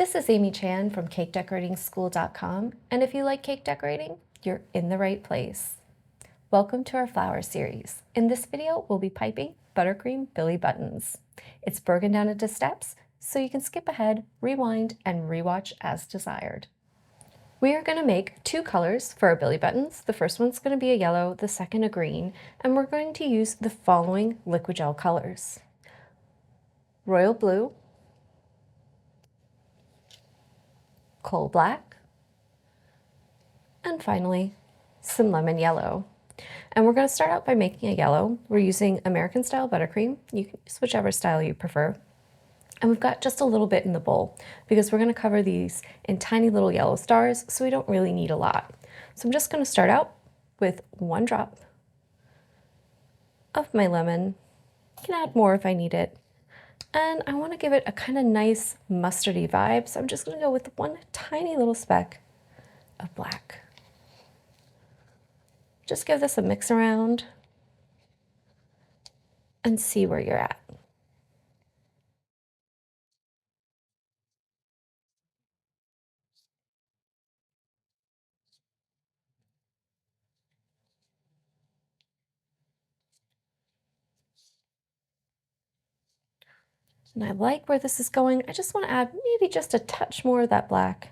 This is Amy Chan from CakeDecoratingSchool.com, and if you like cake decorating, you're in the right place. Welcome to our flower series. In this video, we'll be piping Buttercream Billy Buttons. It's broken down into steps, so you can skip ahead, rewind, and rewatch as desired. We are going to make two colors for our Billy Buttons. The first one's going to be a yellow, the second a green, and we're going to use the following liquid gel colors: royal blue, coal black, and finally, some lemon yellow. And we're going to start out by making a yellow. We're using American style buttercream. You can use whichever style you prefer. And we've got just a little bit in the bowl because we're going to cover these in tiny little yellow stars, so we don't really need a lot. So I'm just going to start out with 1 drop of my lemon. You can add more if I need it. And I want to give it a kind of nice mustardy vibe, so I'm just going to go with 1 tiny little speck of black. Just give this a mix around and see where you're at. And I like where this is going. I just want to add maybe just a touch more of that black.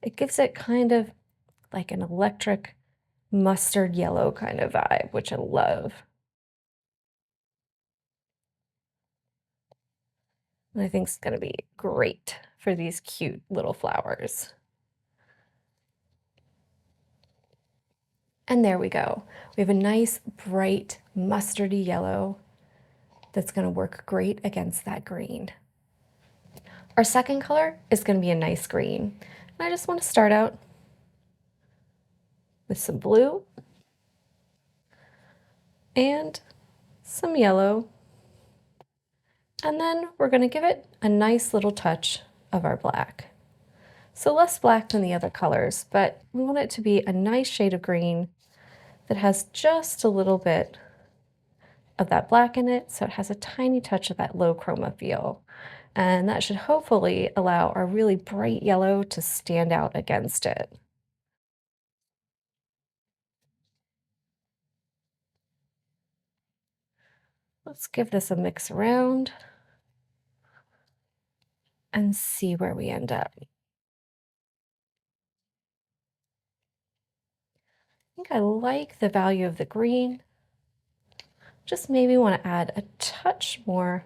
It gives it kind of like an electric mustard yellow kind of vibe, which I love. And I think it's going to be great for these cute little flowers. And there we go. We have a nice, bright, mustardy yellow that's going to work great against that green. Our second color is going to be a nice green. And I just want to start out with some blue and some yellow. And then we're going to give it a nice little touch of our black. So less black than the other colors, but we want it to be a nice shade of green that has just a little bit of that black in it, so it has a tiny touch of that low chroma feel. And that should hopefully allow our really bright yellow to stand out against it. Let's give this a mix around and see where we end up. I think I like the value of the green. Just maybe want to add a touch more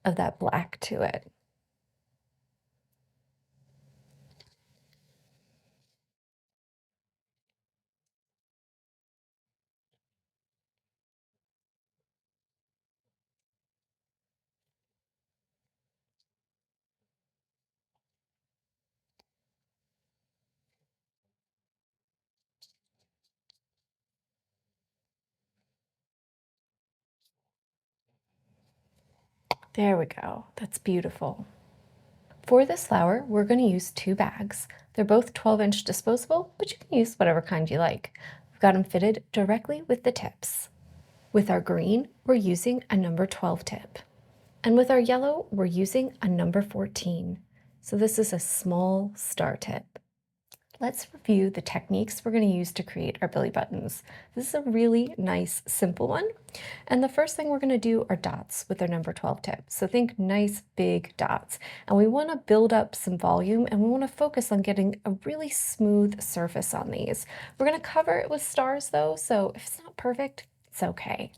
of that black to it. There we go. That's beautiful. For this flower, we're going to use 2 bags. They're both 12-inch disposable, but you can use whatever kind you like. We've got them fitted directly with the tips. With our green, we're using a number 12 tip. And with our yellow, we're using a number 14. So this is a small star tip. Let's review the techniques we're going to use to create our Billy Buttons. This is a really nice, simple one. And the first thing we're going to do are dots with our number 12 tip. So think nice, big dots. And we want to build up some volume, and we want to focus on getting a really smooth surface on these. We're going to cover it with stars though, so if it's not perfect, it's okay.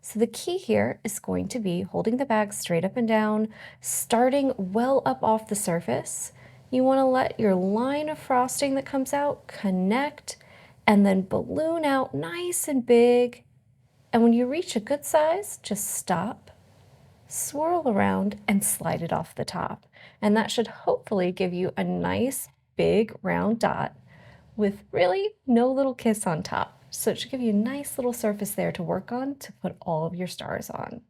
So the key here is going to be holding the bag straight up and down, starting well up off the surface. You want to let your line of frosting that comes out connect and then balloon out nice and big. And when you reach a good size, just stop, swirl around, and slide it off the top. And that should hopefully give you a nice big round dot with really no little kiss on top. So it should give you a nice little surface there to work on to put all of your stars on.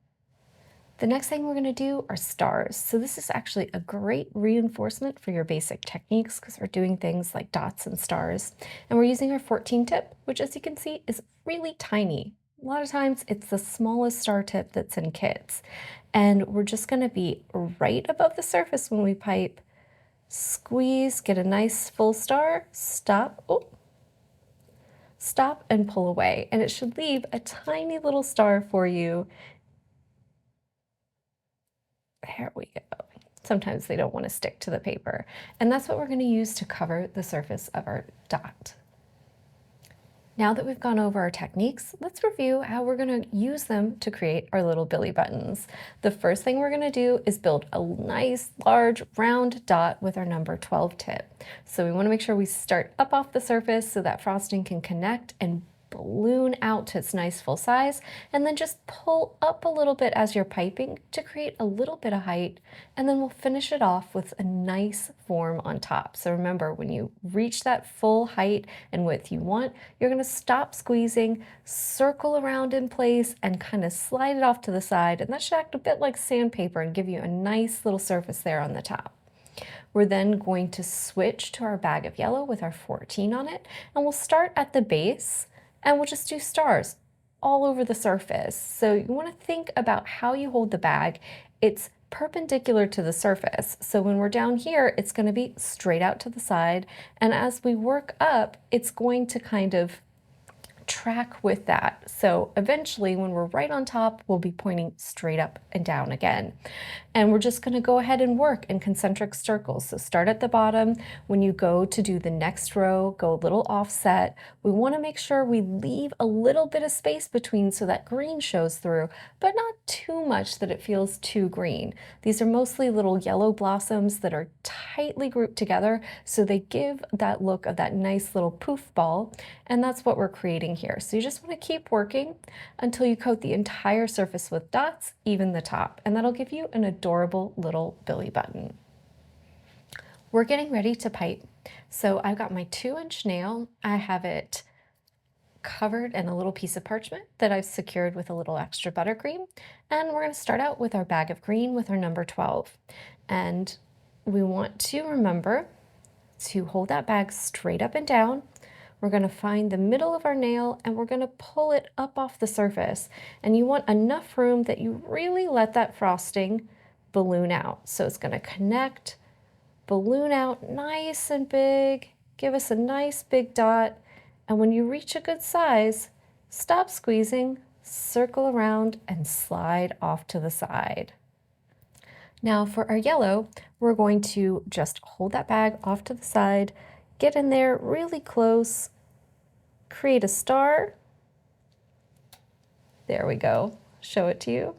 The next thing we're going to do are stars. So this is actually a great reinforcement for your basic techniques because we're doing things like dots and stars. And we're using our 14 tip, which as you can see is really tiny. A lot of times it's the smallest star tip that's in kits. And we're just going to be right above the surface when we pipe. Squeeze, get a nice full star, stop, oh, stop and pull away. And it should leave a tiny little star for you. There we go. Sometimes they don't want to stick to the paper. And that's what we're going to use to cover the surface of our dot. Now that we've gone over our techniques, let's review how we're going to use them to create our little Billy buttons. The first thing we're going to do is build a nice, large, round dot with our number 12 tip. So we want to make sure we start up off the surface so that frosting can connect and balloon out to its nice full size, and then just pull up a little bit as you're piping to create a little bit of height, and then we'll finish it off with a nice form on top. So remember, when you reach that full height and width you want, you're going to stop squeezing, circle around in place, and kind of slide it off to the side, and that should act a bit like sandpaper and give you a nice little surface there on the top. We're then going to switch to our bag of yellow with our 14 on it, and we'll start at the base and we'll just do stars all over the surface. So you want to think about how you hold the bag. It's perpendicular to the surface. So when we're down here, it's going to be straight out to the side. And as we work up, it's going to kind of track with that. So eventually when we're right on top, we'll be pointing straight up and down again. And we're just going to go ahead and work in concentric circles. So start at the bottom. When you go to do the next row, go a little offset. We want to make sure we leave a little bit of space between so that green shows through, but not too much that it feels too green. These are mostly little yellow blossoms that are tightly grouped together, so they give that look of that nice little poof ball, and that's what we're creating here. So you just want to keep working until you coat the entire surface with dots, even the top, and that'll give you an adorable little Billy button. We're getting ready to pipe. So I've got my 2-inch nail. I have it covered in a little piece of parchment that I've secured with a little extra buttercream. And we're going to start out with our bag of green with our number 12. And we want to remember to hold that bag straight up and down. We're going to find the middle of our nail and we're going to pull it up off the surface. And you want enough room that you really let that frosting balloon out. So it's going to connect, balloon out nice and big, give us a nice big dot. And when you reach a good size, stop squeezing, circle around, and slide off to the side. Now for our yellow, we're going to just hold that bag off to the side, get in there really close, create a star. There we go. Show it to you.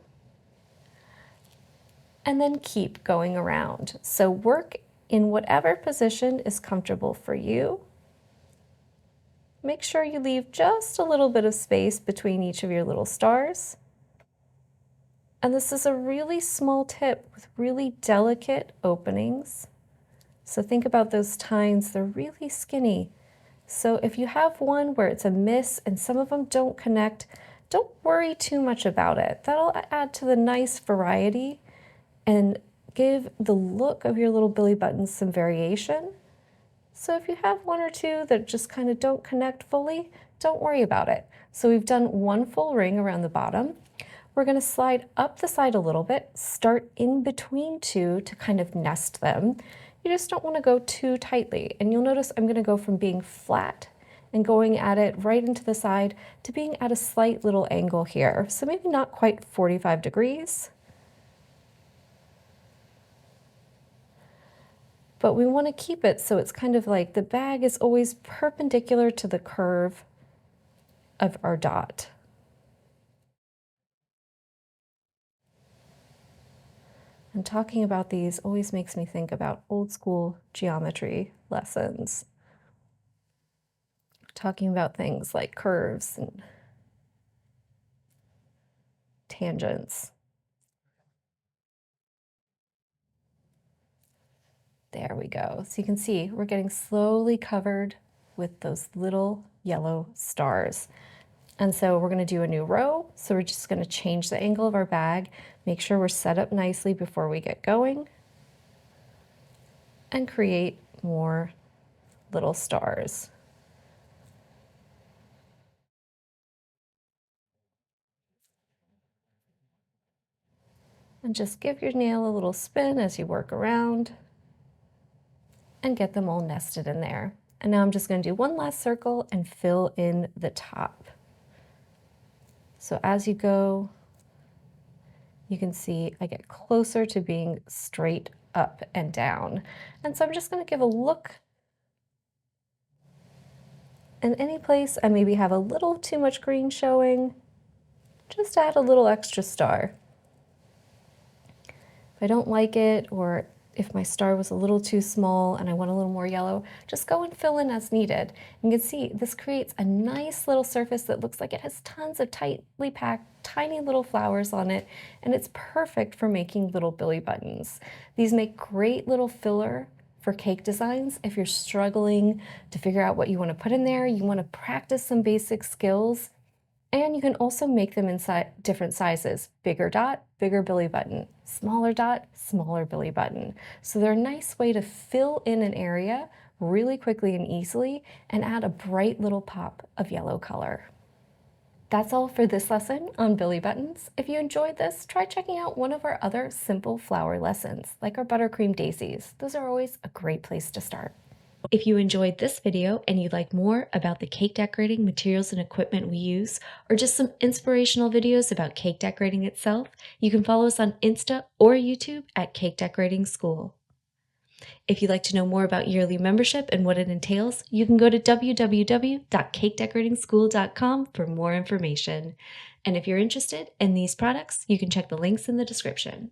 And then keep going around. So work in whatever position is comfortable for you. Make sure you leave just a little bit of space between each of your little stars. And this is a really small tip with really delicate openings. So think about those tines, they're really skinny. So if you have one where it's a miss and some of them don't connect, don't worry too much about it. That'll add to the nice variety and give the look of your little Billy buttons some variation. So if you have one or two that just kind of don't connect fully, don't worry about it. So we've done one full ring around the bottom. We're going to slide up the side a little bit, start in between two to kind of nest them. You just don't want to go too tightly. And you'll notice I'm going to go from being flat and going at it right into the side to being at a slight little angle here. So maybe not quite 45 degrees. But we want to keep it so it's kind of like the bag is always perpendicular to the curve of our dot. And talking about these always makes me think about old school geometry lessons. Talking about things like curves and tangents. There we go. So you can see we're getting slowly covered with those little yellow stars. And so we're going to do a new row. So we're just going to change the angle of our bag, make sure we're set up nicely before we get going, and create more little stars. And just give your nail a little spin as you work around and get them all nested in there. And now I'm just going to do one last circle and fill in the top. So as you go, you can see I get closer to being straight up and down. And so I'm just going to give a look. In any place I maybe have a little too much green showing, just add a little extra star. If I don't like it, or if my star was a little too small and I want a little more yellow, just go and fill in as needed. You can see this creates a nice little surface that looks like it has tons of tightly packed, tiny little flowers on it, and it's perfect for making little billy buttons. These make great little filler for cake designs. If you're struggling to figure out what you want to put in there, you want to practice some basic skills. And you can also make them in different sizes. Bigger dot, bigger billy button. Smaller dot, smaller billy button. So they're a nice way to fill in an area really quickly and easily and add a bright little pop of yellow color. That's all for this lesson on billy buttons. If you enjoyed this, try checking out one of our other simple flower lessons, like our buttercream daisies. Those are always a great place to start. If you enjoyed this video and you'd like more about the cake decorating materials and equipment we use, or just some inspirational videos about cake decorating itself, you can follow us on Insta or YouTube at Cake Decorating School. If you'd like to know more about yearly membership and what it entails, you can go to www.cakedecoratingschool.com for more information. And if you're interested in these products, you can check the links in the description.